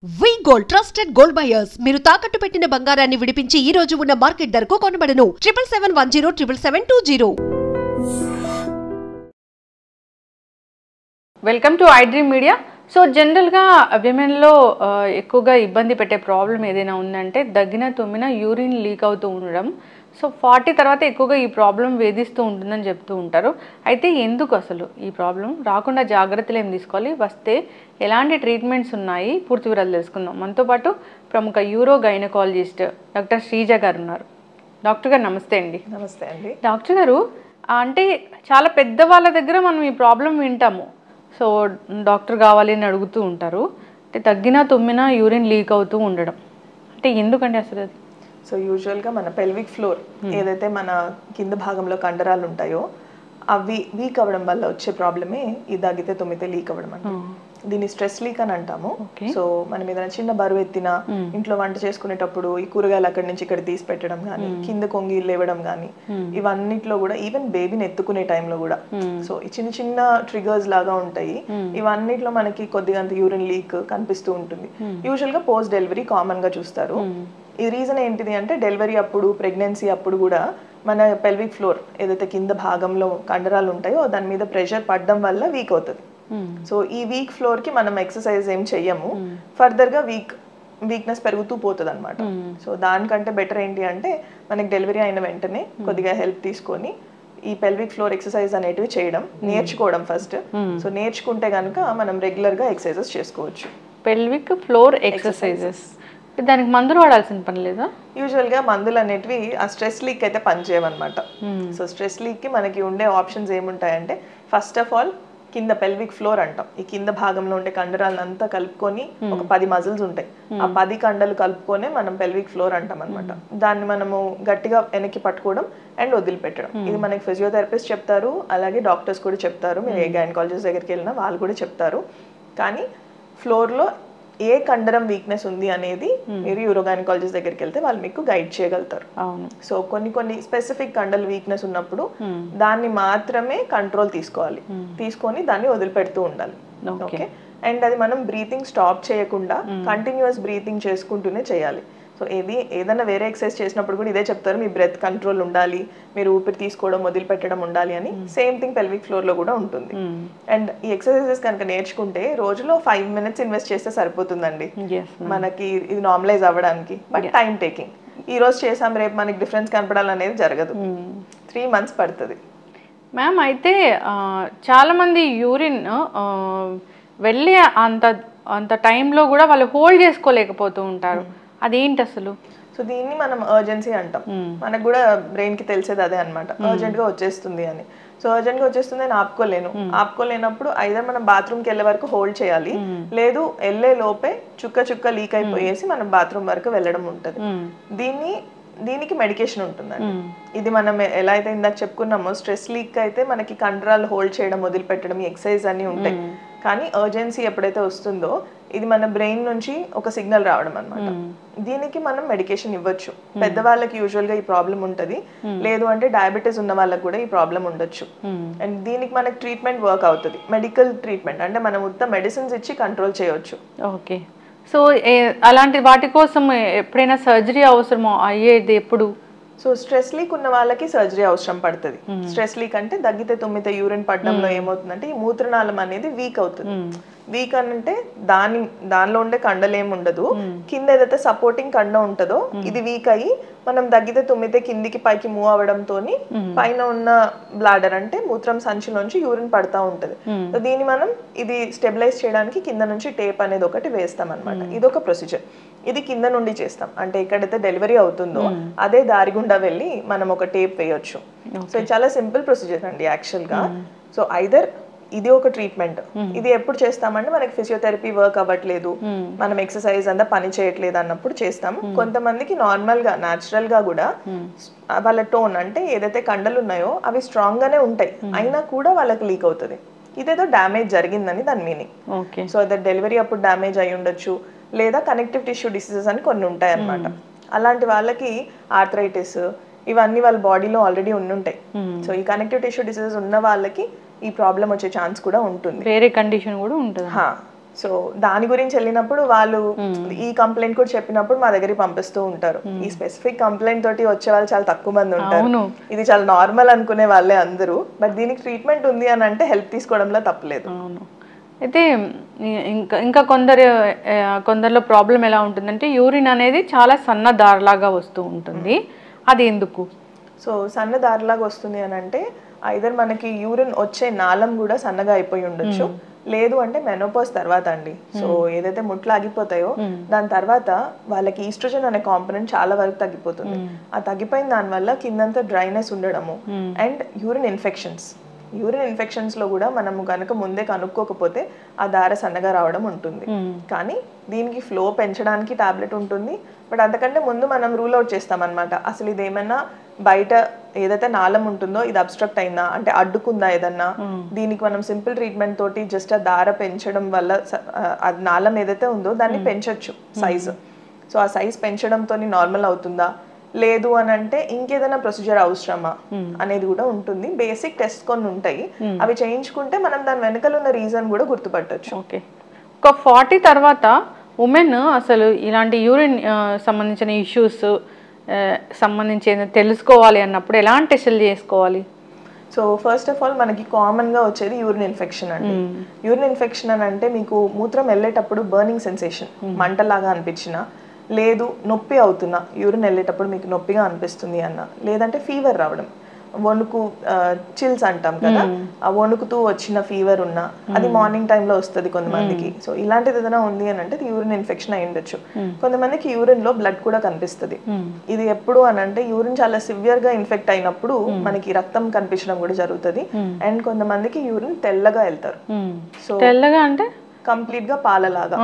వి gold trusted gold buyers మీరు తాకట్టు పెట్టిన బంగారాన్ని విడిపించి ఈ రోజు ఉన్న మార్కెట్ ధరకు కొనబడను 7771077720. Welcome to I dream media. So జనరల్గా విమెన్లో ఎక్కువగా ఇబ్బంది పెట్టే ప్రాబ్లం ఏదైనా ఉందంటే దగ్గిన తుమ్మిన యూరిన్ లీక్ అవుతూ ఉండడం. సో 40 తర్వాత ఎక్కువగా ఈ ప్రాబ్లం వేధిస్తూ ఉంటుందని చెప్తూ ఉంటారు. అయితే ఎందుకు అసలు ఈ ప్రాబ్లం రాకుండా జాగ్రత్తలు ఏం తీసుకోవాలి, వస్తే ఎలాంటి ట్రీట్మెంట్స్ ఉన్నాయి, పూర్తి వివరాలు తెలుసుకుందాం. మనతో పాటు ప్రముఖ యూరో గైనకాలజిస్ట్ డాక్టర్ శ్రీజ గారు ఉన్నారు. డాక్టర్ గారు నమస్తే అండి. నమస్తే అండి. డాక్టర్ గారు, అంటే చాలా పెద్దవాళ్ళ దగ్గర మనం ఈ ప్రాబ్లం వింటాము. సో డాక్టర్ కావాలి అని అడుగుతూ ఉంటారు. అంటే తగ్గినా తుమ్మినా యూరిన్ లీక్ అవుతూ ఉండడం అంటే ఎందుకండి అసలు అది? సో యూజువల్గా మన పెల్విక్ ఫ్లోర్ ఏదైతే మన కింద భాగంలో కండరాలు ఉంటాయో అవి వీక్ అవ్వడం వల్ల వచ్చే ప్రాబ్లమే ఈ దగ్గితే తుమ్మితే లీక్ అవ్వడం అంటే. దీన్ని స్ట్రెస్ లీక్ అని అంటాము. సో మనం ఏదైనా చిన్న బరువు ఎత్తినా, ఇంట్లో వంట చేసుకునేటప్పుడు ఈ కూరగాయలు అక్కడి నుంచి ఇక్కడ తీసి పెట్టడం కానీ, కింద కొంగి లేవడం కానీ, ఇవన్నిట్లో కూడా ఈవెన్ బేబీని ఎత్తుకునే టైంలో కూడా సో ఈ చిన్న చిన్న ట్రిగర్స్ లాగా ఉంటాయి. ఇవన్నిట్లో మనకి కొద్దిగా అంత యూరిన్ లీక్ కనిపిస్తూ ఉంటుంది. యూజువల్గా పోస్ట్ డెలివరీ కామన్ గా చూస్తారు. ఈ రీజన్ ఏంటిది అంటే డెలివరీ అప్పుడు, ప్రెగ్నెన్సీ అప్పుడు కూడా మన పెల్విక్ ఫ్లోర్ ఏదైతే కింద భాగంలో కండరాలు ఉంటాయో దాని మీద ప్రెషర్ పడడం వల్ల వీక్ అవుతుంది. సో ఈ వీక్ ఫ్లోర్ కి మనం ఎక్సర్సైజ్ ఏం చెయ్యము, ఫర్దర్ గా వీక్నెస్ పెరుగుతూ పోతుంది అనమాట. సో దానికంటే బెటర్ ఏంటి అంటే మనకి డెలివరీ అయిన వెంటనే కొద్దిగా హెల్ప్ తీసుకొని ఈ పెల్విక్ ఫ్లోర్ ఎక్సర్సైజ్ అనేటివి చేయడం నేర్చుకోవడం ఫస్ట్. సో నేర్చుకుంటే కనుక మనం రెగ్యులర్ గా ఎక్సర్సైజెస్ చేసుకోవచ్చు. పెల్విక్ ఫ్లోర్ ఎక్సర్సైజెస్ దానికి మందులు వాడాల్సిన పని లేదా? యూజువల్ గా మందులు అనేటివి ఆ స్ట్రెస్ లీక్ అయితే పనిచేయమన్నమాట. సో స్ట్రెస్ లీక్ కి మనకి ఉండే ఆప్షన్స్ ఏముంటాయంటే, ఫస్ట్ ఆఫ్ ఆల్ కింద పెల్విక్ ఫ్లోర్ అంటాం. ఈ కింద భాగంలో ఉండే కండరాలను అంతా కలుపుకొని ఒక 10 మజిల్స్ ఉంటాయి. ఆ 10 కండలు కలుపుకొని మనం పెల్విక్ ఫ్లోర్ అంటాం అనమాట. దాన్ని మనము గట్టిగా వెనక్కి పట్టుకోవడం అండ్ వదిలిపెట్టడం. ఇది మనకి ఫిజియోథెరపిస్ట్ చెప్తారు, అలాగే డాక్టర్స్ కూడా చెప్తారు. మీరు ఏ గైనకాలజిస్ట్ దగ్గరికి వెళ్ళినా వాళ్ళు కూడా చెప్తారు. కానీ ఫ్లోర్ లో ఏ కండరం వీక్నెస్ ఉంది అనేది మీరు యూరో గైనకాలజిస్ట్ దగ్గరికి వెళ్తే వాళ్ళు మీకు గైడ్ చేయగలుగుతారు. సో కొన్ని స్పెసిఫిక్ కండల వీక్నెస్ ఉన్నప్పుడు దాన్ని మాత్రమే కంట్రోల్ తీసుకోవాలి, తీసుకొని దాన్ని వదిలిపెడుతూ ఉండాలి. ఓకే. అండ్ అది మనం బ్రీతింగ్ స్టాప్ చేయకుండా కంటిన్యూస్ బ్రీతింగ్ చేసుకుంటూనే చేయాలి. సో ఏదైనా వేరే ఎక్సర్సైజ్ చేసినప్పుడు కూడా ఇదే చెప్తారు, మీ బ్రెత్ కంట్రోల్ ఉండాలి, మీరు ఊపిరి తీసుకోవడం వదిలిపెట్టడం ఉండాలి అని. సేమ్ థింగ్ పెల్విక్ ఫ్లోర్ లో కూడా ఉంటుంది. అండ్ ఈ ఎక్సర్సైజెస్ కనుక నేర్చుకుంటే రోజులో 5 minutes ఇన్వెస్ట్ చేస్తే సరిపోతుందండి మనకి ఇది నార్మలైజ్ అవ్వడానికి. But time taking. ఈ రోజు చేసాం రేపు మనకి డిఫరెన్స్ కనపడాలనేది జరగదు. 3 months పడుతుంది. మ్యామ్, అయితే చాలా మంది యూరిన్ వెళ్ళి అంత టైంలో కూడా వాళ్ళు హోల్డ్ చేసుకోలేకపోతూ ఉంటారు. అదేంటి అసలు? సో దీన్ని మనం అర్జెన్సీ అంటాం. మనకు కూడా బ్రెయిన్ కి తెలిసేది అదే అనమాట, అర్జెంట్ గా వచ్చేస్తుంది అని. సో అర్జెంట్ గా వచ్చేస్తుంది అని ఆపుకోలేనప్పుడు ఐదర్ మనం బాత్రూమ్ కి వెళ్ళే వరకు హోల్డ్ చేయాలి, లేదు వెళ్ళే లోపే చుక్క లీక్ అయిపోయేసి మనం బాత్రూమ్ వరకు వెళ్ళడం ఉంటుంది. దీనికి మెడికేషన్ ఉంటుందండి. ఇది మనం ఎలా అయితే ఇందాక చెప్పుకున్నామో, స్ట్రెస్ లీక్ అయితే మనకి కండరాలు హోల్డ్ చేయడం వదిలిపెట్టడం ఈ ఎక్సర్సైజ్ అన్ని ఉంటాయి. కానీ అర్జెన్సీ ఎప్పుడైతే వస్తుందో ఇది మన బ్రెయిన్ నుంచి ఒక సిగ్నల్ రావడం అనమాట. దీనికి మనం మెడికేషన్ ఇవ్వచ్చు. పెద్దవాళ్ళకి యూజువల్ గా ఈ ప్రాబ్లం ఉంటది, లేదు అంటే డయాబెటీస్ ఉన్న వాళ్ళకి కూడా ఈ ప్రాబ్లం ఉండొచ్చు. అండ్ దీనికి మనకి ట్రీట్మెంట్ వర్క్ అవుతుంది, మెడికల్ ట్రీట్మెంట్. అంటే మనం ఉత్త మెడిసిన్స్ ఇచ్చి కంట్రోల్ చేయవచ్చు. ఓకే. సో అలాంటి వాటి కోసం ఎప్పుడైనా సర్జరీ అవసరమో అయ్యేది ఎప్పుడు? సో స్ట్రెస్ లీక్ ఉన్న వాళ్ళకి సర్జరీ అవసరం పడుతుంది. స్ట్రెస్ లీక్ అంటే దగ్గితే తుమ్మితే యూరిన్ పడడంలో ఏమవుతుందంటే ఈ మూత్రనాళం అనేది వీక్ అవుతుంది. వీక్ అంటే దానిలో ఉండే కండలు ఏమి ఉండదు, కింద ఏదైతే సపోర్టింగ్ కండ ఉంటుందో ఇది వీక్ అయ్యి మనం దగ్గితే తుమ్మితే కిందికి పైకి మూవ్ అవడంతో పైన ఉన్న బ్లాడర్ అంటే మూత్రం సంచిలోంచి యూరిన్ పడతా ఉంటది. సో దీన్ని మనం ఇది స్టెబిలైజ్ చేయడానికి కింద నుంచి టేప్ అనేది ఒకటి వేస్తాం అనమాట. ఇదొక ప్రొసీజర్. ఇది కింద నుండి చేస్తాం, అంటే ఎక్కడైతే డెలివరీ అవుతుందో అదే దారి గుండా వెళ్ళి మనం ఒక టేప్ వేయొచ్చు. సో ఇది చాలా సింపుల్ ప్రొసీజర్ అండి యాక్చువల్ గా. సో ఐదర్ ఇది ఒక ట్రీట్మెంట్. ఇది ఎప్పుడు చేస్తామంటే మనకి ఫిజియోథెరపీ వర్క్ అవ్వట్లేదు, మనం ఎక్సర్సైజ్ అంతా పని చేయట్లేదు అన్నప్పుడు చేస్తాము. కొంతమందికి నార్మల్ గా న్యాచురల్ గా కూడా వాళ్ళ టోన్ అంటే ఏదైతే కండలు ఉన్నాయో అవి స్ట్రాంగ్ గానే ఉంటాయి, అయినా కూడా వాళ్ళకి లీక్ అవుతుంది. ఇదేదో డ్యామేజ్ జరిగిందని దాని మీనింగ్. సో అదే డెలివరీ అప్పుడు డ్యామేజ్ అయి ఉండొచ్చు, లేదా కనెక్టివ్ టిష్యూ డిసీజెస్ అని కొన్ని ఉంటాయి అన్నమాట. అలాంటి వాళ్ళకి ఆర్థరైటిస్ ఇవన్నీ వాళ్ళ బాడీలో ఆల్రెడీ ఉండుంటాయి. సో ఈ కనెక్టివ్ టిష్యూ డిసీజెస్ ఉన్న వాళ్ళకి ఈ ప్రాబ్లం వచ్చే ఛాన్స్ కూడా ఉంటుంది. వేరే కండిషన్ కూడా ఉంటుంది. సో దాని గురించి వెళ్ళినప్పుడు వాళ్ళు ఈ కంప్లైంట్ కూడా చెప్పినప్పుడు మా దగ్గరికి పంపిస్తూ ఉంటారు. ఈ స్పెసిఫిక్ కంప్లైంట్ తోటి వచ్చే వాళ్ళు చాలా తక్కువ మంది ఉంటారు. ఇది చాలా నార్మల్ అనుకునే వాళ్ళే అందరూ. బట్ దీనికి ట్రీట్మెంట్ ఉంది అని అంటే హెల్ప్ తీసుకోవడంలో తప్పలేదు. అయితే ఇంకా కొందరిలో ప్రాబ్లం ఎలా ఉంటుందంటే యూరిన్ అనేది చాలా సన్న దారిలాగా వస్తూ ఉంటుంది. అది ఎందుకు? సో సన్న దారిలాగా వస్తుంది అని అంటే ఐదర్ మనకి యూరిన్ వచ్చే నాళం కూడా సన్నగా అయిపోయి ఉండొచ్చు, లేదు అంటే మెనోపాజ్ తర్వాత అండి. సో ఏదైతే ముట్లు ఆగిపోతాయో దాని తర్వాత వాళ్ళకి ఈస్ట్రోజన్ అనే కాంపోనెంట్ చాలా వరకు తగ్గిపోతుంది. ఆ తగ్గిపోయిన దాని వల్ల కిందంతా డ్రైనెస్ ఉండడము అండ్ యూరిన్ ఇన్ఫెక్షన్స్ లో కూడా మనము కనుక ముందే కనుక్కోకపోతే ఆ దార సన్నగా రావడం ఉంటుంది. కానీ దీనికి ఫ్లో పెంచడానికి టాబ్లెట్ ఉంటుంది. బట్ అంతకంటే ముందు మనం రూల్ అవుట్ చేస్తాం అనమాట. అసలు ఇది ఏమన్నా బయట ఏదైతే నాళం ఉంటుందో ఇది అబ్స్ట్రక్ట్ అయిందా అంటే అడ్డుకుందా ఏదన్నా, దీనికి మనం సింపుల్ ట్రీట్మెంట్ తోటి జస్ట్ ఆ దార పెంచడం వల్ల ఆ నాళం ఏదైతే ఉందో దాన్ని పెంచొచ్చు సైజు. సో ఆ సైజ్ పెంచడంతో నార్మల్ అవుతుందా, లేదు అని అంటే ఇంకేదైనా ప్రొసీజర్ అవసరమా అనేది కూడా ఉంటుంది. బేసిక్ టెస్ట్ కొన్ని ఉంటాయి, అవి చేయించుకుంటే మనం దాని వెనకాల ఉన్న రీజన్ కూడా గుర్తుపట్టొచ్చు. ఓకే. ఒక 40 తర్వాత ఉమెన్ అసలు ఇలాంటి యూరిన్ సంబంధించిన ఇష్యూస్ సంబంధించి తెలుసుకోవాలి అన్నప్పుడు ఎలాంటి టెస్టులు చేసుకోవాలి? సో ఫస్ట్ ఆఫ్ ఆల్ మనకి కామన్గా వచ్చేది యూరిన్ ఇన్ఫెక్షన్ అండి. యూరిన్ ఇన్ఫెక్షన్ అని అంటే మీకు మూత్రం వెళ్ళేటప్పుడు బర్నింగ్ సెన్సేషన్, మంటలాగా అనిపించిన, లేదు నొప్పి అవుతున్నా, యూరిన్ వెళ్ళేటప్పుడు మీకు నొప్పిగా అనిపిస్తుంది అన్న, లేదంటే ఫీవర్ రావడం, వణుకు చిల్స్ అంటాం కదా, ఆ వణుకుతూ వచ్చిన ఫీవర్ ఉన్నా అది మార్నింగ్ టైంలో వస్తుంది కొంతమందికి. సో ఇలాంటిది ఏదైనా ఉంది అని అంటే యూరిన్ ఇన్ఫెక్షన్ అయి ఉండొచ్చు. కొంతమందికి యూరిన్ లో బ్లడ్ కూడా కనిపిస్తుంది. ఇది ఎప్పుడు అని అంటే యూరిన్ చాలా సివియర్ గా ఇన్ఫెక్ట్ అయినప్పుడు మనకి రక్తం కనిపించడం కూడా జరుగుతుంది. అండ్ కొంతమందికి యూరిన్ తెల్లగా వెళ్తారు. సో తెల్లగా అంటే కంప్లీట్ గా పాలలాగా.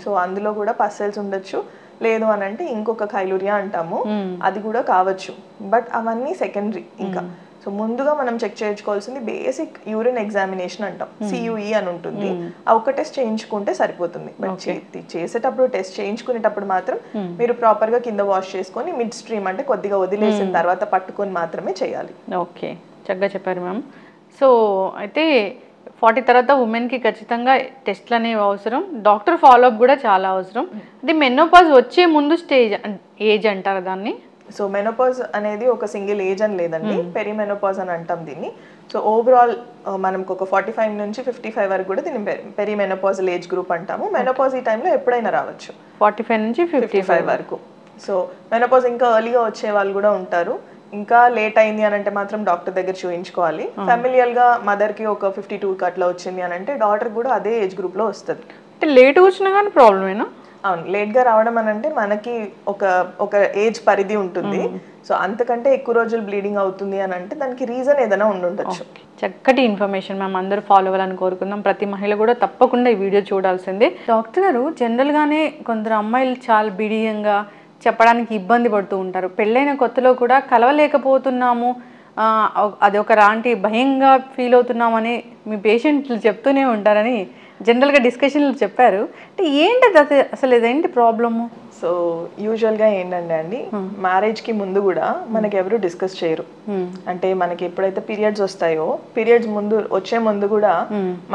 సో అందులో కూడా పస్సెల్స్ ఉండొచ్చు, లేదు అని అంటే ఇంకొక కైలూరియా అంటాము, అది కూడా కావచ్చు. బట్ అవన్నీ సెకండరీ. ఇంకా సో ముందుగా మనం చెక్ చేయించుకోవాల్సింది బేసిక్ యూరిన్ ఎగ్జామినేషన్ అంటాం, CUE అని ఉంటుంది. ఆ ఒక్క టెస్ట్ చేయించుకుంటే సరిపోతుంది. బట్ చేసేటప్పుడు టెస్ట్ చేయించుకునేటప్పుడు మాత్రం మీరు ప్రాపర్ గా కింద వాష్ చేసుకొని మిడ్ స్ట్రీమ్ అంటే కొద్దిగా వదిలేసిన తర్వాత పట్టుకొని మాత్రమే చేయాలి. ఓకే, చక్కగా చెప్పారు మ్యామ్. సో అయితే 40 తర్వాత ఉమెన్కి ఖచ్చితంగా టెస్ట్లు అనేవి అవసరం, డాక్టర్ ఫాలోఅప్ కూడా చాలా అవసరం. అది మెనోపాజ్ వచ్చే ముందు స్టేజ్ ఏజ్ అంటారు దాన్ని. సో మెనోపాజ్ అనేది ఒక సింగిల్ ఏజ్ అని లేదండి, పెరిమెనోపాజ్ అని అంటాం దీన్ని. సో ఓవరాల్ మనకు ఒక 45 నుంచి 55 వరకు కూడా దీన్ని పెరిమెనోపాజల్ ఏజ్ గ్రూప్ అంటాము. మెనోపాజ్ ఈ టైంలో ఎప్పుడైనా రావచ్చు, 45 నుంచి 55 వరకు. సో మెనోపాజ్ ఇంకా ఎర్లీగా వచ్చే వాళ్ళు కూడా ఉంటారు. ఇంకా లేట్ అయింది అని అంటే మాత్రం డాక్టర్ దగ్గర చూయించుకోవాలి. ఫెమిలియల్ గా మదర్ కి ఒక 52 అట్లా వచ్చింది అని అంటే డాటర్ కూడా అదే ఏజ్ గ్రూప్ లో వస్తుంది. అంటే లేట్ వచ్చినా కానీ ప్రాబ్లమేనా? అవును, లేట్ గా రావడం అని అంటే మనకి ఒక ఏజ్ పరిధి ఉంటుంది. సో అంతకంటే ఎక్కువ రోజులు బ్లీడింగ్ అవుతుంది అని అంటే దానికి రీజన్ ఏదైనా ఉండుండొచ్చు. చక్కటి ఇన్ఫర్మేషన్ మేము అందరూ ఫాలో అవ్వాలని కోరుకుందాం. ప్రతి మహిళ కూడా తప్పకుండా ఈ వీడియో చూడాల్సిందే. డాక్టర్ గారు, జనరల్గానే కొందరు అమ్మాయిలు చాలా బిడియంగా చెప్పడానికి ఇబ్బంది పడుతూ ఉంటారు. పెళ్ళైన కొత్తలో కూడా కలవలేకపోతున్నాము, అది ఒక రాంటి భయంగా ఫీల్ అవుతున్నామని మీ పేషెంట్లు చెప్తూనే ఉంటారని జనరల్గా డిస్కషన్లు చెప్పారు. అంటే ఏంటి అసలు ఇదేంటి ప్రాబ్లము? సో యూజువల్గా ఏంటంటే అండి, మ్యారేజ్కి ముందు కూడా మనకి ఎవరు డిస్కస్ చేయరు. అంటే మనకి ఎప్పుడైతే పీరియడ్స్ వస్తాయో పీరియడ్స్ వచ్చే ముందు కూడా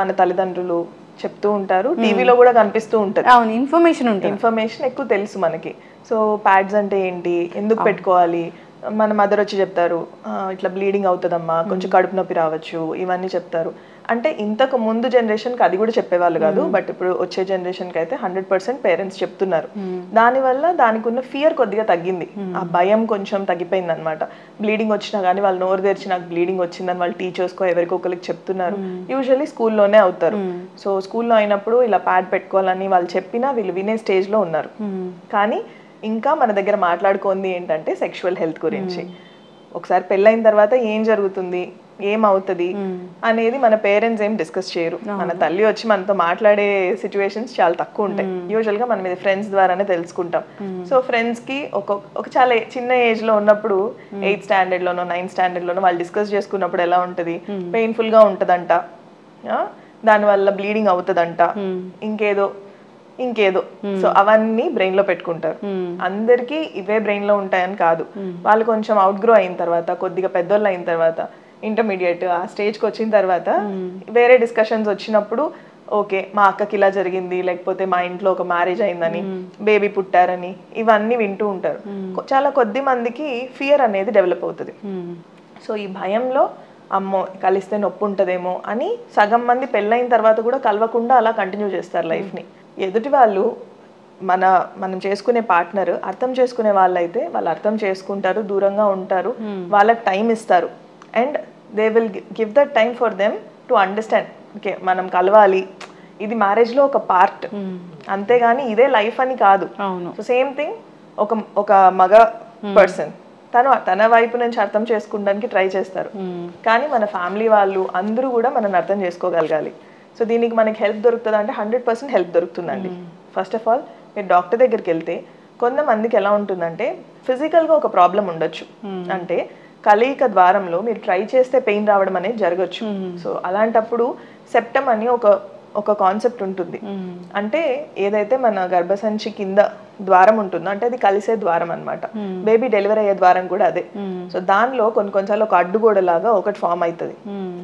మన తల్లిదండ్రులు చెప్తూ ఉంటారు, టీవీలో కూడా కనిపిస్తూ ఉంటారు. అవును, ఇన్ఫర్మేషన్ ఎక్కువ తెలుసు మనకి. సో ప్యాడ్స్ అంటే ఏంటి, ఎందుకు పెట్టుకోవాలి, మన మదర్ వచ్చి చెప్తారు ఇట్లా బ్లీడింగ్ అవుతుందమ్మా, కొంచెం కడుపు నొప్పి రావచ్చు, ఇవన్నీ చెప్తారు. అంటే ఇంతకు ముందు జనరేషన్కి అది కూడా చెప్పేవాళ్ళు కాదు. బట్ ఇప్పుడు వచ్చే జనరేషన్కి అయితే 100% పేరెంట్స్ చెప్తున్నారు. దానివల్ల దానికి ఉన్న ఫియర్ కొద్దిగా తగ్గింది, ఆ భయం కొంచెం తగ్గిపోయింది అనమాట. బ్లీడింగ్ వచ్చినా కానీ వాళ్ళు నోరు తెరిచి నాకు బ్లీడింగ్ వచ్చిందని వాళ్ళు టీచర్స్కో ఎవరికొకరికి చెప్తున్నారు. యూజువల్లీ స్కూల్లోనే అవుతారు. సో స్కూల్లో అయినప్పుడు ఇలా ప్యాడ్ పెట్టుకోవాలని వాళ్ళు చెప్పినా వీళ్ళు వినే స్టేజ్లో ఉన్నారు. కానీ ఇంకా మన దగ్గర మాట్లాడుకుంది ఏంటంటే సెక్షువల్ హెల్త్ గురించి. ఒకసారి పెళ్ళైన తర్వాత ఏం జరుగుతుంది, ఏమవుతుంది అనేది మన పేరెంట్స్ ఏం డిస్కస్ చేయరు. మన తల్లి వచ్చి మనతో మాట్లాడే సిచ్యువేషన్స్ చాలా తక్కువ ఉంటాయి. యూజువల్ గా మనం ఇది ఫ్రెండ్స్ ద్వారానే తెలుసుకుంటాం. సో ఫ్రెండ్స్ కి ఒక చాలా చిన్న ఏజ్ లో ఉన్నప్పుడు 8th స్టాండర్డ్ లోనో 9th స్టాండర్డ్ లోనో వాళ్ళు డిస్కస్ చేసుకున్నప్పుడు ఎలా ఉంటది, పెయిన్ఫుల్ గా ఉంటదంట, దానివల్ల బ్లీడింగ్ అవుతుందంట, ఇంకేదో. సో అవన్నీ బ్రెయిన్ లో పెట్టుకుంటారు. అందరికి ఇవే బ్రెయిన్ లో ఉంటాయని కాదు. వాళ్ళు కొంచెం అవుట్ గ్రో అయిన తర్వాత, కొద్దిగా పెద్దోళ్ళు అయిన తర్వాత, ఇంటర్మీడియట్ ఆ స్టేజ్కి వచ్చిన తర్వాత వేరే డిస్కషన్స్ వచ్చినప్పుడు ఓకే మా అక్కకి ఇలా జరిగింది, లేకపోతే మా ఇంట్లో ఒక మ్యారేజ్ అయిందని, బేబీ పుట్టారని, ఇవన్నీ వింటూ ఉంటారు. చాలా కొద్ది మందికి ఫియర్ అనేది డెవలప్ అవుతుంది. సో ఈ భయంలో అమ్మో కలిస్తే నొప్పి ఉంటుందేమో అని సగం మంది పెళ్ళైన తర్వాత కూడా కలవకుండా అలా కంటిన్యూ చేస్తారు లైఫ్ని. ఎదుటి వాళ్ళు మనం చేసుకునే పార్ట్నర్ అర్థం చేసుకునే వాళ్ళైతే వాళ్ళు అర్థం చేసుకుంటారు, దూరంగా ఉంటారు, వాళ్ళకి టైం ఇస్తారు. And they will give that time for them to understand, okay మనం కలవాలి, ఇది మ్యారేజ్లో ఒక పార్ట్, అంతేగాని ఇదే లైఫ్ అని కాదు. సో సేమ్ థింగ్ ఒక మగ పర్సన్ తన వైపు నుంచి అర్థం చేసుకోవడానికి ట్రై చేస్తారు, కానీ మన ఫ్యామిలీ వాళ్ళు అందరూ కూడా మనల్ని అర్థం చేసుకోగలగాలి. సో దీనికి మనకి హెల్ప్ దొరుకుతుంది అంటే 100% హెల్ప్ దొరుకుతుందండి. ఫస్ట్ ఆఫ్ ఆల్ మీరు డాక్టర్ దగ్గరికి వెళ్తే కొంతమందికి ఎలా ఉంటుందంటే ఫిజికల్గా ఒక ప్రాబ్లం ఉండొచ్చు, అంటే కలయిక ద్వారంలో మీరు ట్రై చేస్తే పెయిన్ రావడం అనేది జరగచ్చు. సో అలాంటప్పుడు సెప్టమ్ అని ఒక కాన్సెప్ట్ ఉంటుంది. అంటే ఏదైతే మన గర్భసంచి కింద ద్వారం ఉంటుందో అంటే అది కలిసే ద్వారం అనమాట. బేబీ డెలివరీ అయ్యే ద్వారం కూడా అదే. సో దానిలో కొన్నిసార్లు ఒక అడ్డుగోడలాగా ఒకటి ఫామ్ అవుతుంది.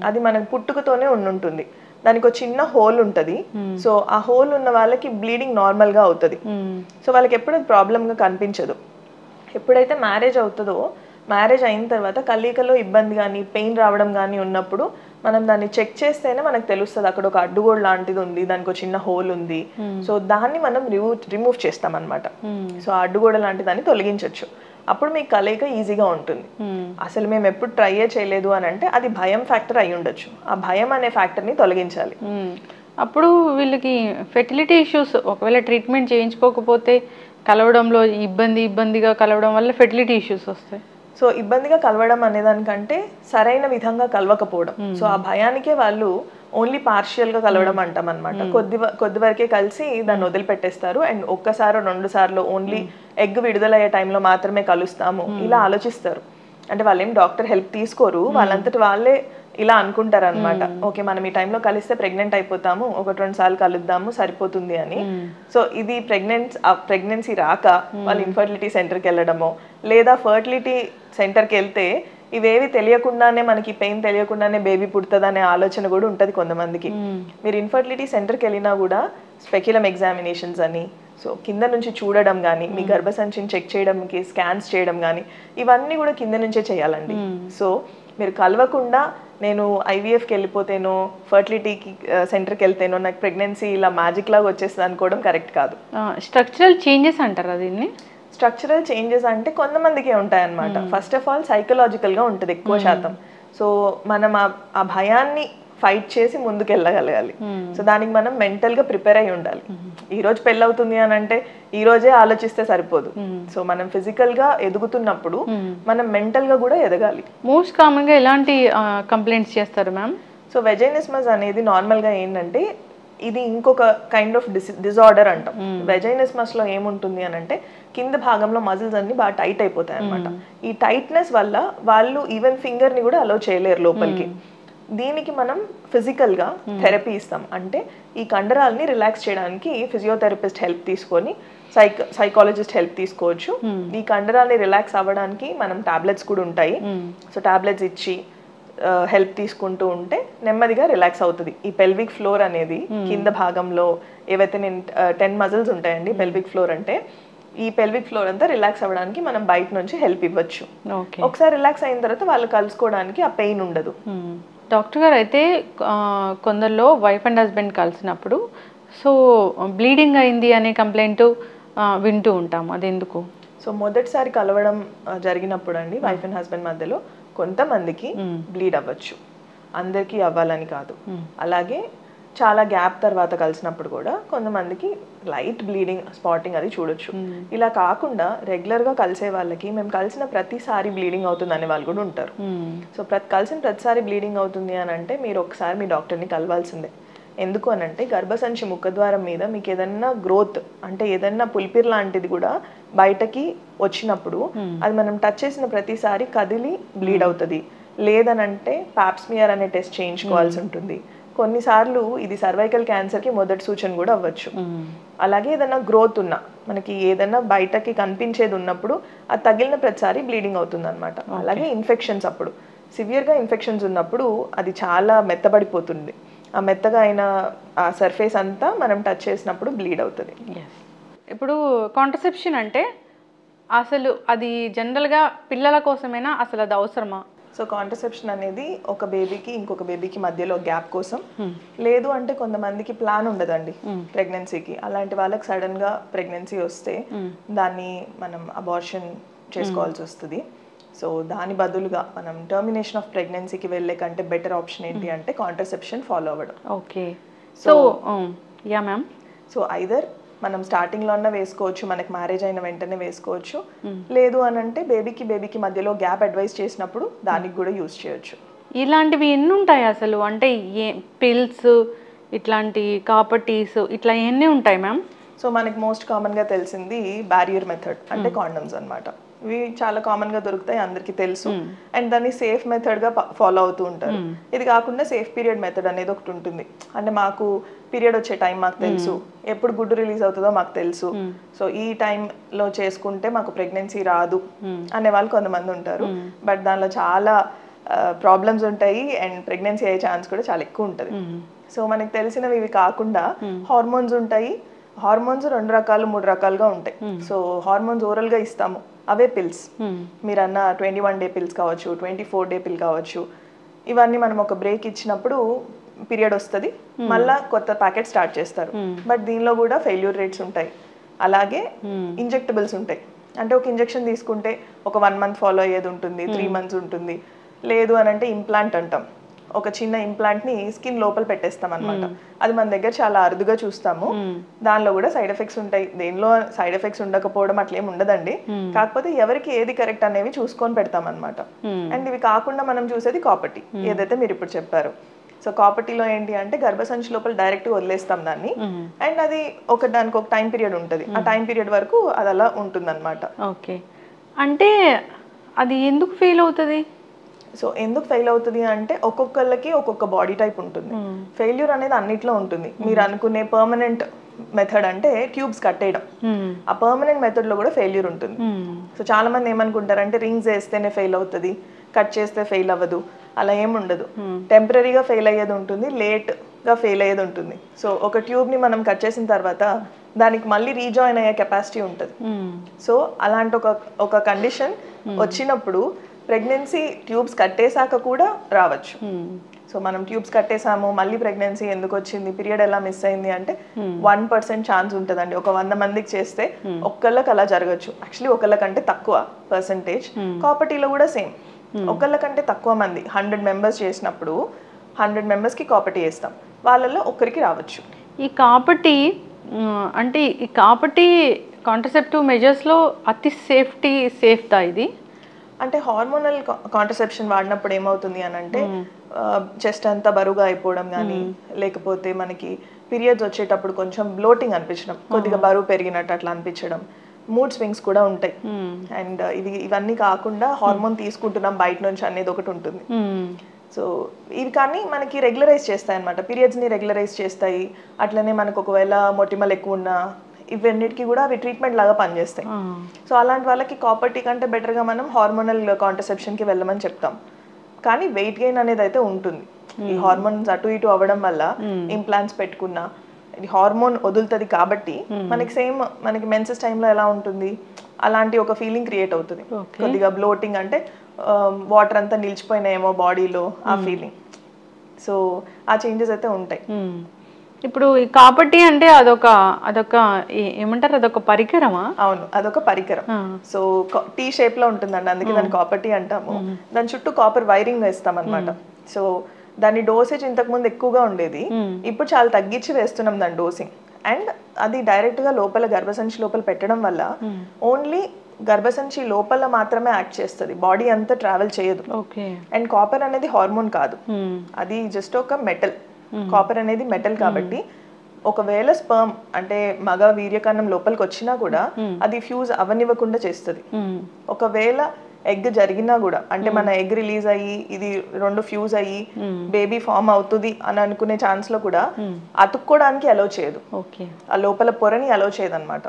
అది మనకు పుట్టుకతోనే ఉంటుంది. దానికి ఒక చిన్న హోల్ ఉంటుంది. సో ఆ హోల్ ఉన్న వాళ్ళకి బ్లీడింగ్ నార్మల్గా అవుతుంది. సో వాళ్ళకి ఎప్పుడు ప్రాబ్లంగా కనిపించదు. ఎప్పుడైతే మ్యారేజ్ అవుతుందో, మ్యారేజ్ అయిన తర్వాత కలయికలో ఇబ్బంది కానీ పెయిన్ రావడం కానీ ఉన్నప్పుడు మనం దాన్ని చెక్ చేస్తేనే మనకు తెలుస్తుంది అక్కడ ఒక అడ్డుగోడు లాంటిది ఉంది, దానికి ఒక చిన్న హోల్ ఉంది. సో దాన్ని మనం రిమూవ్ చేస్తాం అనమాట. సో ఆ అడ్డుగోడ లాంటి దాన్ని తొలగించవచ్చు. అప్పుడు మీకు కలయిక ఈజీగా ఉంటుంది. అసలు మేము ఎప్పుడు ట్రై చేయలేదు అని అంటే అది భయం ఫ్యాక్టర్ అయి ఉండొచ్చు. ఆ భయం అనే ఫ్యాక్టర్ని తొలగించాలి. అప్పుడు వీళ్ళకి ఫెర్టిలిటీ ఇష్యూస్ ఒకవేళ ట్రీట్మెంట్ చేయించుకోకపోతే కలవడంలో ఇబ్బందిగా కలవడం వల్ల ఫెర్టిలిటీ ఇష్యూస్ వస్తాయి. సో ఇబ్బందిగా కలవడం అనేదానికంటే సరైన విధంగా కలవకపోవడం. సో ఆ భయానికే వాళ్ళు ఓన్లీ పార్షియల్గా కలవడం అంటాం అనమాట. కొద్ది వరకే కలిసి దాన్ని వదిలిపెట్టేస్తారు. అండ్ ఒక్కసారో 2 సార్లు ఓన్లీ ఎగ్ విడుదలయ్యే టైంలో మాత్రమే కలుస్తాము ఇలా ఆలోచిస్తారు. అంటే వాళ్ళు ఏం డాక్టర్ హెల్ప్ తీసుకోరు, వాళ్ళంతటి వాళ్ళే ఇలా అనుకుంటారు అనమాట. ఓకే మనం ఈ టైంలో కలిస్తే ప్రెగ్నెంట్ అయిపోతాము, 1-2 సార్లు కలుద్దాము సరిపోతుంది అని. సో ఇది ప్రెగ్నెన్సీ రాక వాళ్ళు ఇన్ఫర్టిలిటీ సెంటర్కి వెళ్ళడమో లేదా ఫర్టిలిటీ సెంటర్కి వెళ్తే ఇవేవి తెలియకుండానే మనకి పెయిన్ తెలియకుండానే బేబీ పుడుతుందనే ఆలోచన కూడా ఉంటుంది కొంతమందికి. మీరు ఇన్ఫర్టిలిటీ సెంటర్కి వెళ్ళినా కూడా స్పెక్యులమ్ ఎగ్జామినేషన్స్ అని, సో కింద నుంచి చూడడం కానీ, మీ గర్భసంచిని చెక్ చేయడానికి స్కాన్స్ చేయడం కానీ, ఇవన్నీ కూడా కింద నుంచే చేయాలండి. సో మీరు కలవకుండా నేను ఐవీఎఫ్కి వెళ్ళిపోతేనో ఫర్టిలిటీకి సెంటర్కి వెళ్తేనో నాకు ప్రెగ్నెన్సీ ఇలా మ్యాజిక్ లాగా వచ్చేస్తుంది అనుకోవడం కరెక్ట్ కాదు. స్ట్రక్చరల్ చేంజెస్ అంటారా దీన్ని? స్ట్రక్చరల్ చేంజెస్ అంటే కొంతమందికే ఉంటాయన్నమాట. ఫస్ట్ ఆఫ్ ఆల్ సైకలాజికల్గా ఉంటుంది ఎక్కువ శాతం. సో మనం ఆ భయాన్ని ఫైట్ చేసి ముందుకు వెళ్ళగలగాలి. సో దానికి మనం మెంటల్గా ప్రిపేర్ అయి ఉండాలి. ఈ రోజు పెళ్ళి అవుతుంది అని అంటే ఈ రోజే ఆలోచిస్తే సరిపోదు. సో మనం ఫిజికల్గా ఎదుగుతున్నప్పుడు మనం మెంటల్గా కూడా ఎదగాలి. మోస్ట్ కామన్గా ఎలాంటి కంప్లైంట్స్ చేస్తారు మ్యామ్? సో వెజైనిస్మస్ అనేది నార్మల్గా ఏంటంటే ఇది ఇంకొక కైండ్ ఆఫ్ డిజార్డర్ అంటాం. వెజైనిస్మస్లో ఏముంటుంది అని అంటే కింద భాగంలో మజిల్స్ అన్ని బాగా టైట్ అయిపోతాయి అనమాట. ఈ టైట్నెస్ వల్ల వాళ్ళు ఈవెన్ ఫింగర్ని కూడా అలో చేయలేరు లోపలికి. దీనికి మనం ఫిజికల్గా థెరపీ ఇస్తాం. అంటే ఈ కండరాలని రిలాక్స్ చేయడానికి ఫిజియోథెరపిస్ట్ హెల్ప్ తీసుకొని సైకాలజిస్ట్ హెల్ప్ తీసుకోవచ్చు. ఈ కండరాలని రిలాక్స్ అవ్వడానికి మనం టాబ్లెట్స్ కూడా ఉంటాయి. సో టాబ్లెట్స్ ఇచ్చి హెల్ప్ తీసుకుంటూ ఉంటే నెమ్మదిగా రిలాక్స్ అవుతుంది. ఈ పెల్విక్ ఫ్లోర్ అనేది కింద భాగంలో ఏవైతే 10 మజిల్స్ ఉంటాయండి పెల్విక్ ఫ్లోర్ అంటే, ఈ పెల్విక్ ఫ్లోర్ అంతా రిలాక్స్ అవ్వడానికి మనం బయట నుంచి హెల్ప్ ఇవ్వచ్చు. ఒకసారి రిలాక్స్ అయిన తర్వాత వాళ్ళు కలుసుకోవడానికి ఆ పెయిన్ ఉండదు. డాక్టర్ గారు అయితే కొందరిలో వైఫ్ అండ్ హస్బెండ్ కలిసినప్పుడు సో బ్లీడింగ్ అయింది అనే కంప్లైంట్ వింటూ ఉంటాము, అది ఎందుకు? సో మొదటిసారి కలవడం జరిగినప్పుడు అండి వైఫ్ అండ్ హస్బెండ్ మధ్యలో కొంతమందికి బ్లీడ్ అవ్వచ్చు, అందరికీ అవ్వాలని కాదు. అలాగే చాలా గ్యాప్ తర్వాత కలిసినప్పుడు కూడా కొంతమందికి లైట్ బ్లీడింగ్ స్పాటింగ్ అది చూడొచ్చు. ఇలా కాకుండా రెగ్యులర్గా కలిసే వాళ్ళకి మేము కలిసిన ప్రతిసారి బ్లీడింగ్ అవుతుంది అనే వాళ్ళు కూడా ఉంటారు. సో కలిసిన ప్రతిసారి బ్లీడింగ్ అవుతుంది అని అంటే మీరు ఒకసారి మీ డాక్టర్ని కలవాల్సిందే. ఎందుకు అని అంటే గర్భసంచి ముఖద్వారం మీద మీకు ఏదన్నా గ్రోత్ అంటే ఏదన్నా పులిపిర్ లాంటిది కూడా బయటకి వచ్చినప్పుడు అది మనం టచ్ చేసిన ప్రతిసారి కదిలి బ్లీడ్ అవుతుంది. లేదనంటే పాప్స్మియర్ అనే టెస్ట్ చేయించుకోవాల్సి ఉంటుంది. కొన్నిసార్లు ఇది సర్వైకల్ క్యాన్సర్కి మొదటి సూచన కూడా అవ్వచ్చు. అలాగే ఏదైనా గ్రోత్ ఉన్నా మనకి ఏదైనా బయటకి కనిపించేది ఉన్నప్పుడు అది తగిలిన ప్రతిసారి బ్లీడింగ్ అవుతుంది అనమాట. అలాగే ఇన్ఫెక్షన్స్ అప్పుడు సివియర్గా ఇన్ఫెక్షన్స్ ఉన్నప్పుడు అది చాలా మెత్తబడిపోతుంది. ఆ మెత్తగా అయిన ఆ సర్ఫేస్ అంతా మనం టచ్ చేసినప్పుడు బ్లీడ్ అవుతుంది. ఇప్పుడు కాంట్రసెప్షన్ అంటే అసలు అది జనరల్గా పిల్లల కోసమేనా, అసలు అది అవసరమా? సో కాంట్రసెప్షన్ అనేది ఒక బేబీకి ఇంకొక బేబీకి మధ్యలో గ్యాప్ కోసం, లేదు అంటే కొంతమందికి ప్లాన్ ఉండదండి ప్రెగ్నెన్సీకి. అలాంటి వాళ్ళకి సడన్గా ప్రెగ్నెన్సీ వస్తే దాన్ని మనం అబార్షన్ చేసుకోవాల్సి వస్తుంది. సో దాని బదులుగా మనం టర్మినేషన్ ఆఫ్ ప్రెగ్నెన్సీకి వెళ్ళే కంటే బెటర్ ఆప్షన్ ఏంటి అంటే కాంట్రసెప్షన్ ఫాలో అవ్వడం. Okay. So yeah ma'am. So either మనం స్టార్టింగ్లో అన్న వేసుకోవచ్చు, మనకి మ్యారేజ్ అయిన వెంటనే వేసుకోవచ్చు, లేదు అని అంటే బేబీకి మధ్యలో గ్యాప్ అడ్వైస్ చేసినప్పుడు దానికి కూడా యూజ్ చేయొచ్చు. ఇలాంటివి ఎన్ని ఉంటాయి అసలు? అంటే పిల్స్, ఇట్లాంటి కాపర్ టీస్, ఇట్లా ఎన్ని ఉంటాయి మ్యామ్? సో మనకి మోస్ట్ కామన్గా తెలిసింది బ్యారియర్ మెథడ్, అంటే కాండమ్స్ అనమాట. ఇవి చాలా కామన్గా దొరుకుతాయి, అందరికీ తెలుసు. అండ్ దాన్ని సేఫ్ మెథడ్గా ఫాలో అవుతూ ఉంటారు. ఇది కాకుండా సేఫ్ పీరియడ్ మెథడ్ అనేది ఒకటి ఉంటుంది. అంటే మాకు పీరియడ్ వచ్చే టైం మాకు తెలుసు, ఎప్పుడు గుడ్డు రిలీజ్ అవుతుందో మాకు తెలుసు, సో ఈ టైంలో చేసుకుంటే మాకు ప్రెగ్నెన్సీ రాదు అనే వాళ్ళు కొంతమంది ఉంటారు. బట్ దానిలో చాలా ప్రాబ్లమ్స్ ఉంటాయి అండ్ ప్రెగ్నెన్సీ అయ్యే ఛాన్స్ కూడా చాలా ఎక్కువ ఉంటుంది. సో మనకి తెలిసినవి ఇవి కాకుండా హార్మోన్స్ ఉంటాయి. హార్మోన్స్ 2 రకాలు 3 రకాలుగా ఉంటాయి. సో హార్మోన్స్ ఓరల్గా ఇస్తాము, అవే పిల్స్. మీరు అన్న 21 డే పిల్స్ కావచ్చు, 24 డే పిల్ కావచ్చు, ఇవన్నీ మనం ఒక బ్రేక్ ఇచ్చినప్పుడు పీరియడ్ వస్తుంది, మళ్ళీ కొత్త ప్యాకెట్ స్టార్ట్ చేస్తారు. బట్ దీనిలో కూడా ఫెయిల్యూర్ రేట్స్ ఉంటాయి. అలాగే ఇంజెక్టబుల్స్ ఉంటాయి. అంటే ఒక ఇంజెక్షన్ తీసుకుంటే ఒక 1 మంత్ ఫాలో అయ్యేది ఉంటుంది, 3 మంత్స్ ఉంటుంది. లేదు అని అంటే ఇంప్లాంట్ అంటాం, ఒక చిన్న ఇంప్లాంట్ని స్కిన్ లోపల పెట్టేస్తాం అనమాట. అది మన దగ్గర చాలా అరుదుగా చూస్తాము. దానిలో కూడా సైడ్ ఎఫెక్ట్స్ ఉంటాయి. దేనిలో సైడ్ ఎఫెక్ట్స్ ఉండకపోవడం అట్లేం ఉండదండి. కాకపోతే ఎవరికి ఏది కరెక్ట్ అనేవి చూసుకొని పెడతాం అనమాట. అండ్ ఇవి కాకుండా మనం చూసేది కాపర్టీ, ఏదైతే మీరు ఇప్పుడు చెప్పారు. సో కాపర్టీలో ఏంటి అంటే గర్భసంచి లోపల డైరెక్ట్ వదిలేస్తాం దాన్ని. అండ్ అది దానికి ఒక టైం పీరియడ్ ఉంటుంది. ఆ టైం పీరియడ్ వరకు అది అలా ఉంటుంది అనమాట. ఓకే. అంటే అది ఎందుకు ఫెయిల్ అవుతుంది? సో ఎందుకు ఫెయిల్ అవుతుంది అంటే ఒక్కొక్కళ్ళకి ఒక్కొక్క బాడీ టైప్ ఉంటుంది. ఫెయిల్యూర్ అనేది అన్నిట్లో ఉంటుంది. మీరు అనుకునే పర్మనెంట్ మెథడ్ అంటే ట్యూబ్స్ కట్టేయడం, ఆ పర్మనెంట్ మెథడ్ లో కూడా ఫెయిల్యూర్ ఉంటుంది. సో చాలా మంది ఏమనుకుంటారు అంటే రింగ్స్ వేస్తేనే ఫెయిల్ అవుతుంది, కట్ చేస్తే ఫెయిల్ అవ్వదు. అలా ఏముండదు. టెంపరీగా ఫెయిల్ అయ్యేది ఉంటుంది, లేట్ గా ఫెయిల్ అయ్యేది ఉంటుంది. సో ఒక ట్యూబ్ ని మనం కట్ చేసిన తర్వాత దానికి మళ్ళీ రీజాయిన్ అయ్యే కెపాసిటీ ఉంటుంది. సో అలాంటి ఒక కండిషన్ వచ్చినప్పుడు ప్రెగ్నెన్సీ ట్యూబ్స్ కట్టేశాక కూడా రావచ్చు. సో మనం ట్యూబ్స్ కట్టేసాము, మళ్ళీ ప్రెగ్నెన్సీ ఎందుకు వచ్చింది, పీరియడ్ ఎలా మిస్ అయింది అంటే 1% ఛాన్స్ ఉంటుందండి. ఒక 100 మందికి చేస్తే ఒక్కళ్ళకి అలా జరగచ్చు. యాక్చువల్లీ ఒకళ్ళకంటే తక్కువ పర్సంటేజ్. కాపర్టీలో కూడా సేమ్, ఒకళ్ళకంటే తక్కువ మంది 100 మెంబర్స్ చేసినప్పుడు 100 మెంబర్స్కి కాపర్టీ వేస్తాం, వాళ్ళల్లో ఒక్కరికి రావచ్చు. ఈ కాపర్టీ అంటే ఈ కాపర్టీ కాంట్రసెప్టివ్ మెజర్స్లో అతి సేఫ్దా ఇది? అంటే హార్మోనల్ కాంట్రసెప్షన్ వాడినప్పుడు ఏమవుతుంది అని అంటే చెస్ట్ అంతా బరువుగా అయిపోవడం కానీ, లేకపోతే మనకి పీరియడ్స్ వచ్చేటప్పుడు కొంచెం బ్లోటింగ్ అనిపించడం, కొద్దిగా బరువు పెరిగినట్టు అట్లా అనిపించడం, మూడ్ స్వింగ్స్ కూడా ఉంటాయి. అండ్ ఇవన్నీ కాకుండా హార్మోన్ తీసుకుంటున్నాం బయట నుంచి అనేది ఒకటి ఉంటుంది. సో ఇవి కానీ మనకి రెగ్యులరైజ్ చేస్తాయి అనమాట, పీరియడ్స్ని రెగ్యులరైజ్ చేస్తాయి. అట్లనే మనకు ఒకవేళ మొటిమలు ఎక్కువ ఉన్నా ఇవన్నిటికీ కూడా అవి ట్రీట్మెంట్ లాగా పనిచేస్తాయి. సో అలాంటి వాళ్ళకి కాపర్టీ కంటే బెటర్గా మనం హార్మోనల్ కాంట్రసెప్షన్కి వెళ్ళమని చెప్తాం. కానీ వెయిట్ గెయిన్ అనేది అయితే ఉంటుంది. ఈ హార్మోన్స్ అటు ఇటు అవ్వడం వల్ల ఇంప్లాంట్స్ పెట్టుకున్నా ఇది హార్మోన్ వదులుతుంది కాబట్టి మనకి మెన్సెస్ టైంలో ఎలా ఉంటుంది అలాంటి ఒక ఫీలింగ్ క్రియేట్ అవుతుంది. కొద్దిగా బ్లోటింగ్ అంటే వాటర్ అంతా నిలిచిపోయినాయేమో బాడీలో ఆ ఫీలింగ్. సో ఆ చేంజెస్ అయితే ఉంటాయి. ఇప్పుడు ఈ కాపర్టీ అంటే అదొక ఏమంటారు, అదొక పరికరమా? అవును, అదొక పరికరం. సో టీ షేప్ లో ఉంటుందండి, అందుకే దాన్ని కాపర్టీ అంటాము. దాని చుట్టూ కాపర్ వైరింగ్ వేస్తాం అనమాట. సో దాని డోసేజ్ ఇంతకు ముందు ఎక్కువగా ఉండేది, ఇప్పుడు చాలా తగ్గించి వేస్తున్నాం దాని డోసింగ్. అండ్ అది డైరెక్ట్ గా లోపల గర్భసంచి లోపల పెట్టడం వల్ల ఓన్లీ గర్భసంచి లోపల మాత్రమే యాక్ట్ చేస్తుంది, బాడీ అంతా ట్రావెల్ చేయదు. అండ్ కాపర్ అనేది హార్మోన్ కాదు, అది జస్ట్ ఒక మెటల్. కాపర్ అనేది మెటల్ కాబట్టి ఒకవేళ స్పర్మ్ అంటే మగ వీర్యకణం లోపలికి వచ్చినా కూడా అది ఫ్యూజ్ అవనివ్వకుండా చేస్తుంది. ఒకవేళ ఎగ్ జరిగినా కూడా అంటే మన ఎగ్ రిలీజ్ అయ్యి ఇది 2 ఫ్యూజ్ అయ్యి బేబీ ఫామ్ అవుతుంది అని అనుకునే ఛాన్స్ లో కూడా అతుక్కోవడానికి అలో చేయదు, ఆ లోపల పొరని అలో చేయదు అనమాట.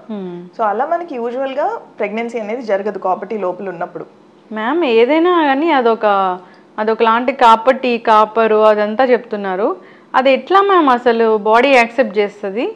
సో అలా మనకి యూజువల్ గా ప్రెగ్నెన్సీ అనేది జరగదు కాపర్టీ లోపల ఉన్నప్పుడు. మ్యామ్ ఏదైనా కానీ అదొక లాంటి కాపరు అదంతా చెప్తున్నారు. అది ఎట్లా మ్యామ్ అసలు బాడీ యాక్సెప్ట్ చేస్తుంది?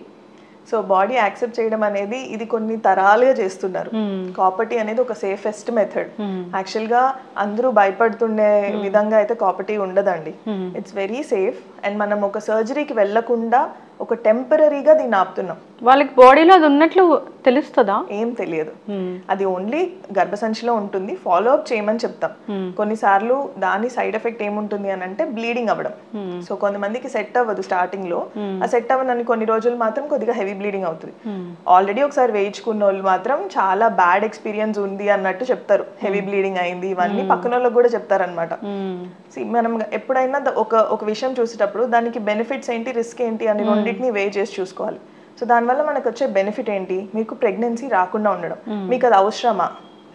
సో బాడీ యాక్సెప్ట్ చేయడం అనేది ఇది కొన్ని తరాలుగా చేస్తున్నారు. కాపర్టీ అనేది ఒక సేఫెస్ట్ మెథడ్. యాక్చువల్గా అందరూ భయపడుతుండే విధంగా అయితే కాపర్టీ ఉండదండి. It's very safe. అండ్ మనం ఒక సర్జరీకి వెళ్ళకుండా ఒక టెంపరీగా దీన్ని ఆపుతున్నాం. వాళ్ళకి బాడీలో అది ఉన్నట్లు తెలుస్తుందా? ఏం తెలియదు. అది ఓన్లీ గర్భసంచిలో ఉంటుంది. ఫాలో అప్ చేయమని చెప్తాం. కొన్నిసార్లు దాని సైడ్ ఎఫెక్ట్ ఏముంటుంది అని అంటే బ్లీడింగ్ అవ్వడం. సో కొంతమందికి సెట్ అవ్వదు స్టార్టింగ్ లో. ఆ సెట్ అవ్వనని కొన్ని రోజులు మాత్రం కొద్దిగా హెవీ బ్లీడింగ్ అవుతుంది. ఆల్రెడీ ఒకసారి వేయించుకున్న వాళ్ళు మాత్రం చాలా బ్యాడ్ ఎక్స్పీరియన్స్ ఉంది అన్నట్టు చెప్తారు. హెవీ బ్లీడింగ్ అయింది ఇవన్నీ పక్కన వాళ్ళకి కూడా చెప్తారనమాట. మనం ఎప్పుడైనా ఒక విషయం చూసేటప్పుడు దానికి బెనిఫిట్స్ ఏంటి, రిస్క్ ఏంటి అని రెండింటిని వే చేసి చూసుకోవాలి. సో దానివల్ల మనకు వచ్చే బెనిఫిట్ ఏంటి, మీకు ప్రెగ్నెన్సీ రాకుండా ఉండడం. మీకు అది అవసరమా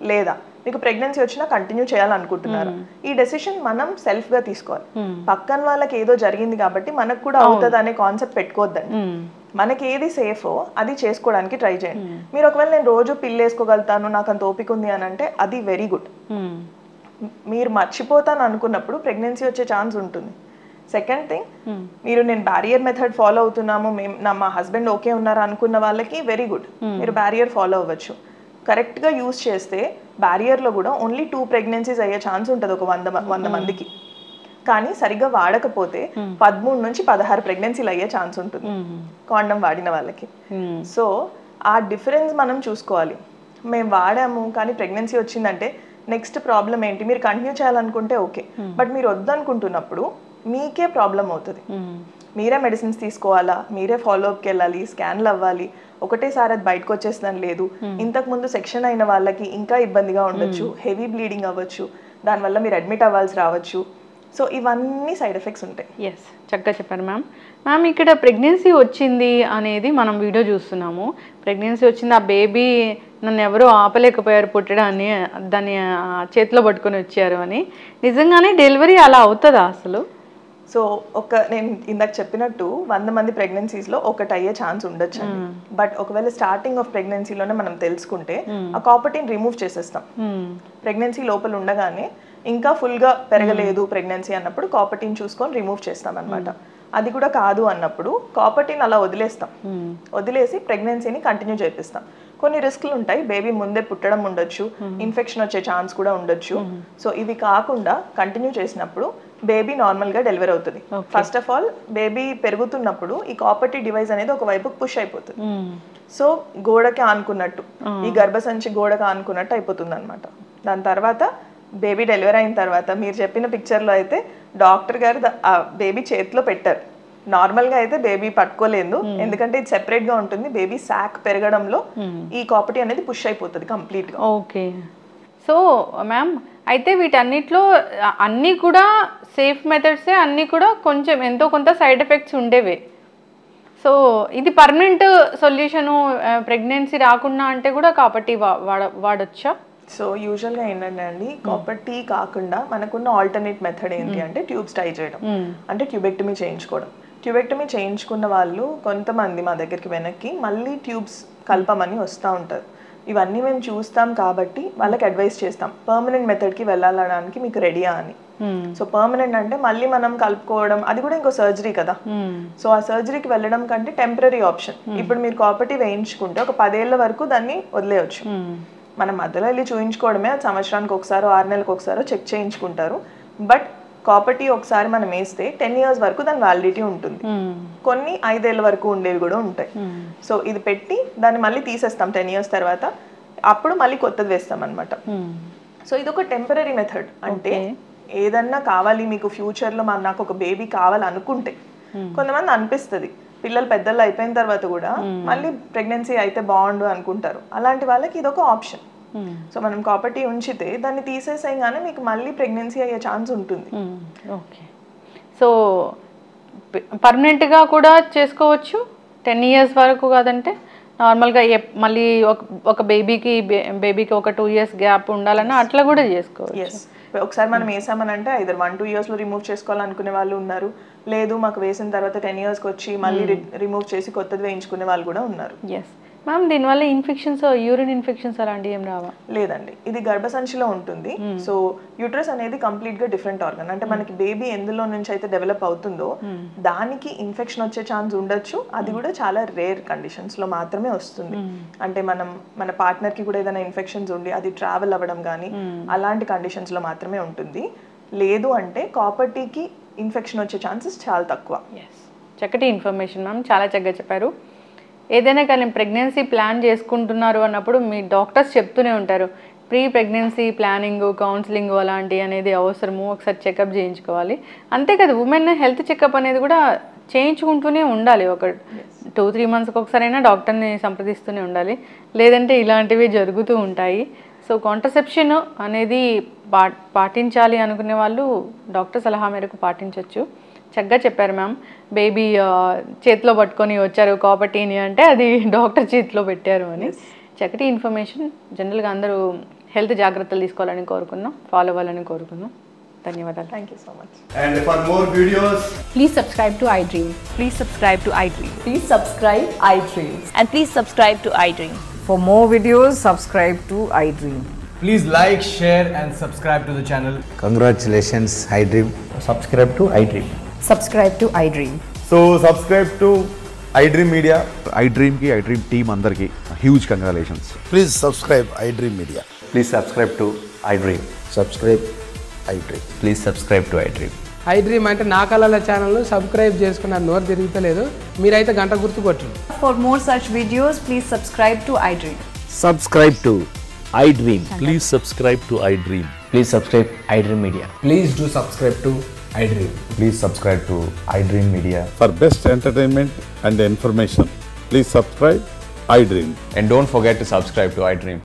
లేదా, మీకు ప్రెగ్నెన్సీ వచ్చినా కంటిన్యూ చేయాలనుకుంటున్నారు, ఈ డెసిషన్ మనం సెల్ఫ్ గా తీసుకోవాలి. పక్కన వాళ్ళకి ఏదో జరిగింది కాబట్టి మనకు కూడా అవుతుంది అనే కాన్సెప్ట్ పెట్టుకోవద్దండి. మనకి ఏది సేఫో అది చేసుకోవడానికి ట్రై చేయండి. మీరు ఒకవేళ నేను రోజు పిల్లు వేసుకోగలుగుతాను, నాకు అంత ఓపిక ఉంది అని అంటే అది వెరీ గుడ్. మీరు మర్చిపోతాను అనుకున్నప్పుడు ప్రెగ్నెన్సీ వచ్చే ఛాన్స్ ఉంటుంది. సెకండ్ థింగ్, మీరు నేను బ్యారియర్ మెథడ్ ఫాలో అవుతున్నాము, మా హస్బెండ్ ఓకే ఉన్నారా అనుకున్న వాళ్ళకి వెరీ గుడ్, మీరు బ్యారియర్ ఫాలో అవ్వచ్చు. కరెక్ట్గా యూజ్ చేస్తే బ్యారియర్లో కూడా ఓన్లీ 2 ప్రెగ్నెన్సీస్ అయ్యే ఛాన్స్ ఉంటుంది ఒక 100 మందికి. కానీ సరిగ్గా వాడకపోతే 13 నుంచి 16 ప్రెగ్నెన్సీలు అయ్యే ఛాన్స్ ఉంటుంది కాండం వాడిన వాళ్ళకి. సో ఆ డిఫరెన్స్ మనం చూసుకోవాలి. మేము వాడాము కానీ ప్రెగ్నెన్సీ వచ్చిందంటే నెక్స్ట్ ప్రాబ్లం ఏంటి, మీరు కంటిన్యూ చేయాలనుకుంటే ఓకే, బట్ మీరు వద్దనుకుంటున్నప్పుడు మీకే ప్రాబ్లం అవుతుంది. మీరే మెడిసిన్స్ తీసుకోవాలా, మీరే ఫాలోఅప్కి వెళ్ళాలి, స్కాన్లు అవ్వాలి. ఒకటేసారి అది బయటకు వచ్చేస్తుందని లేదు. ఇంతకుముందు సెక్షన్ అయిన వాళ్ళకి ఇంకా ఇబ్బందిగా ఉండొచ్చు, హెవీ బ్లీడింగ్ అవ్వచ్చు, దానివల్ల మీరు అడ్మిట్ అవ్వాల్సి రావచ్చు. సో ఇవన్నీ సైడ్ ఎఫెక్ట్స్ ఉంటాయి. ఎస్, చక్కగా చెప్పారు మ్యామ్. మ్యామ్ ఇక్కడ ప్రెగ్నెన్సీ వచ్చింది అనేది మనం వీడియో చూస్తున్నాము. ప్రెగ్నెన్సీ వచ్చింది, ఆ బేబీ నన్ను ఎవరో ఆపలేకపోయారు పుట్టడాన్ని, దాన్ని చేతిలో పట్టుకొని వచ్చారు అని. నిజంగానే డెలివరీ అలా అవుతుందా అసలు? సో నేను ఇందాక చెప్పినట్టు 100 మంది ప్రెగ్నెన్సీస్లో ఒకటి అయ్యే ఛాన్స్ ఉండొచ్చు. బట్ ఒకవేళ స్టార్టింగ్ ఆఫ్ ప్రెగ్నెన్సీలోనే మనం తెలుసుకుంటే ఆ కాపర్టీని రిమూవ్ చేసేస్తాం. ప్రెగ్నెన్సీ లోపల ఉండగానే ఇంకా ఫుల్గా పెరగలేదు ప్రెగ్నెన్సీ అన్నప్పుడు కాపర్టీని చూసుకొని రిమూవ్ చేస్తాం అనమాట. అది కూడా కాదు అన్నప్పుడు కాపర్టీని అలా వదిలేసి ప్రెగ్నెన్సీని కంటిన్యూ చేపిస్తాం. కొన్ని రిస్క్లు ఉంటాయి, బేబీ ముందే పుట్టడం ఉండొచ్చు, ఇన్ఫెక్షన్ వచ్చే ఛాన్స్ కూడా ఉండొచ్చు. సో ఇవి కాకుండా కంటిన్యూ చేసినప్పుడు బేబీ నార్మల్గా డెలివరీ అవుతుంది. ఫస్ట్ ఆఫ్ ఆల్ బేబీ పెరుగుతున్నప్పుడు ఈ కాపర్టీ డివైస్ అనేది ఒక వైపు పుష్ అయిపోతుంది. సో గోడకి ఆనుకున్నట్టు, ఈ గర్భసంచి గోడకి ఆనుకున్నట్టు అయిపోతుంది అనమాట. దాని తర్వాత బేబీ డెలివరీ అయిన తర్వాత మీరు చెప్పిన పిక్చర్లో అయితే డాక్టర్ గారు ఆ బేబీ చేతిలో పెట్టారు. నార్మల్గా అయితే బేబీ పట్టుకోలేదు, ఎందుకంటే ఇది సెపరేట్గా ఉంటుంది. బేబీ శాక్ పెరగడంలో ఈ కాపర్టీ అనేది పుష్ అయిపోతుంది కంప్లీట్గా. ఓకే. సో మ్యామ్ అయితే వీటన్నిటిలో అన్నీ కూడా సేఫ్ మెథడ్సే, అన్నీ కూడా కొంచెం ఎంతో కొంత సైడ్ ఎఫెక్ట్స్ ఉండేవే. సో ఇది పర్మనెంట్ సొల్యూషను, ప్రెగ్నెన్సీ రాకుండా అంటే కూడా కాపర్టీ వాడొచ్చా? సో యూజువల్గా ఏంటంటే అండి, కాపర్టీ కాకుండా మనకున్న ఆల్టర్నేట్ మెథడ్ ఏంటి అంటే ట్యూబ్స్ టై చేయడం, అంటే ట్యూబెక్టమీ చేయించుకోవడం. ట్యూబెక్టమీ చేయించుకున్న వాళ్ళు కొంతమంది మా దగ్గరికి వెనక్కి మళ్ళీ ట్యూబ్స్ కలపమని వస్తూ ఉంటారు. ఇవన్నీ మేము చూస్తాం కాబట్టి వాళ్ళకి అడ్వైస్ చేస్తాం, పర్మనెంట్ మెథడ్కి వెళ్ళాలడానికి మీకు రెడీయా అని. సో పర్మనెంట్ అంటే మళ్ళీ మనం కలుపుకోవడం, అది కూడా ఇంకో సర్జరీ కదా. సో ఆ సర్జరీకి వెళ్ళడం కంటే టెంపరీ ఆప్షన్. ఇప్పుడు మీరు కాపర్టీ వేయించుకుంటే ఒక 10 ఏళ్ల వరకు దాన్ని వదిలేయచ్చు. మనం మధ్యలో వెళ్ళి చూయించుకోవడమే, అది సంవత్సరానికి ఒకసారో 6 నెలలకు ఒకసారో చెక్ చేయించుకుంటారు. బట్ కాపర్టీ ఒకసారి మనం వేస్తే 10 years వరకు దాని వ్యాలిడిటీ ఉంటుంది. కొన్ని 5 ఏళ్ల వరకు ఉండేవి కూడా ఉంటాయి. సో ఇది పెట్టి దాన్ని మళ్ళీ తీసేస్తాం 10 years తర్వాత, అప్పుడు మళ్ళీ కొత్తది వేస్తాం అనమాట. సో ఇది ఒక టెంపరీ మెథడ్. అంటే ఏదన్నా కావాలి మీకు ఫ్యూచర్లో నాకు ఒక బేబీ కావాలనుకుంటే, కొంతమంది అనిపిస్తుంది పిల్లలు పెద్దలు అయిపోయిన తర్వాత కూడా మళ్ళీ ప్రెగ్నెన్సీ అయితే బాగుండు అనుకుంటారు. అలాంటి వాళ్ళకి ఇది ఒక ఆప్షన్. సో మనం కాపర్టీ ఉంచితే దాన్ని తీసేసేయగానే మీకు మళ్ళీ ప్రెగ్నెన్సీ అయ్యే ఛాన్స్ ఉంటుంది. ఓకే. సో పర్మనెంట్గా కూడా చేసుకోవచ్చు 10 years వరకు కాదంటే, నార్మల్గా మళ్ళీ ఒక బేబీకి ఒక 2 years గ్యాప్ ఉండాలన్నా అట్లా కూడా చేసుకోవచ్చు. ఒకసారి మనం వేసామనంటే ఐదర్ 1-2 yearsలో రిమూవ్ చేసుకోవాలనుకునే వాళ్ళు ఉన్నారు, లేదు మాకు వేసిన తర్వాత 10 yearsకి వచ్చి మళ్ళీ రిమూవ్ చేసి కొత్తది వేయించుకునే వాళ్ళు కూడా ఉన్నారు. ఎస్. మ్యామ్ దీనివల్ల ఇన్ఫెక్షన్స్, యూరిన్ ఇన్ఫెక్షన్స్ అలాంటివి ఏం రావా? లేదండి, ఇది గర్భసంచిలో ఉంటుంది. సో యూట్రస్ అనేది కంప్లీట్ గా డిఫరెంట్ ఆర్గన్. అంటే మనకి బేబీ ఎందులో నుంచి అయితే డెవలప్ అవుతుందో దానికి ఇన్ఫెక్షన్ వచ్చే ఛాన్స్ ఉండొచ్చు. అది కూడా చాలా రేర్ కండిషన్స్ లో మాత్రమే వస్తుంది. అంటే మన పార్ట్నర్ కి కూడా ఏదైనా ఇన్ఫెక్షన్స్ ఉండి అది ట్రావెల్ అవ్వడం కానీ అలాంటి కండిషన్స్ లో మాత్రమే ఉంటుంది. లేదు అంటే కాపర్ టీకి ఇన్ఫెక్షన్ వచ్చే ఛాన్సెస్ చాలా తక్కువ. చక్కటి ఇన్ఫర్మేషన్ మ్యామ్, చాలా చక్కగా చెప్పారు. ఏదైనా కానీ ప్రెగ్నెన్సీ ప్లాన్ చేసుకుంటున్నారు అన్నప్పుడు మీ డాక్టర్స్ చెప్తూనే ఉంటారు, ప్రీ ప్రెగ్నెన్సీ ప్లానింగ్, కౌన్సిలింగ్ అలాంటివి అనేది అవసరము, ఒకసారి చెకప్ చేయించుకోవాలి. అంతే కదా, ఉమెన్ హెల్త్ చెకప్ అనేది కూడా చేయించుకుంటూనే ఉండాలి. ఒక 2-3 మంత్స్కి ఒకసారైనా డాక్టర్ని సంప్రదిస్తూనే ఉండాలి, లేదంటే ఇలాంటివి జరుగుతూ ఉంటాయి. సో కాంట్రసెప్షన్ అనేది పాటించాలి అనుకునే వాళ్ళు డాక్టర్ సలహా మేరకు పాటించవచ్చు. చక్కగా చెప్పారు మ్యామ్. బేబీ చేతిలో పట్టుకొని వచ్చారు కాపర్ టీని అంటే అది డాక్టర్ చేతిలో పెట్టారు అని. చక్కటి ఇన్ఫర్మేషన్. జనరల్గా అందరూ హెల్త్ జాగ్రత్తలు తీసుకోవాలని కోరుకున్నాం, ఫాలో అవ్వాలని కోరుకున్నాం. ధన్యవాదాలు. Thank you so much. And for more videos, Please subscribe to iDream. Please subscribe to iDream. Please subscribe iDream. And please subscribe to iDream. For more videos, subscribe to iDream. please like, share and subscribe to the channel. Congratulations, iDream. Subscribe to iDream. Subscribe to iDream. So subscribe to iDream Media. iDream ki iDream team andarki huge congratulations. Please subscribe iDream Media. Please subscribe to iDream. Subscribe iDream. Please subscribe to iDream. iDream అంటే నా కళల channel subscribe చేసుకున్నారు, నోరు తిరుగుతలేదు, మీరైతే గంట గుర్తు కొట్టండి. For more such videos, please subscribe to iDream. Subscribe to iDream. Please subscribe to iDream. Please subscribe iDream Media. Please do subscribe to iDream. Please subscribe to iDream Media. For best entertainment and information, please subscribe iDream. And don't forget to subscribe to iDream.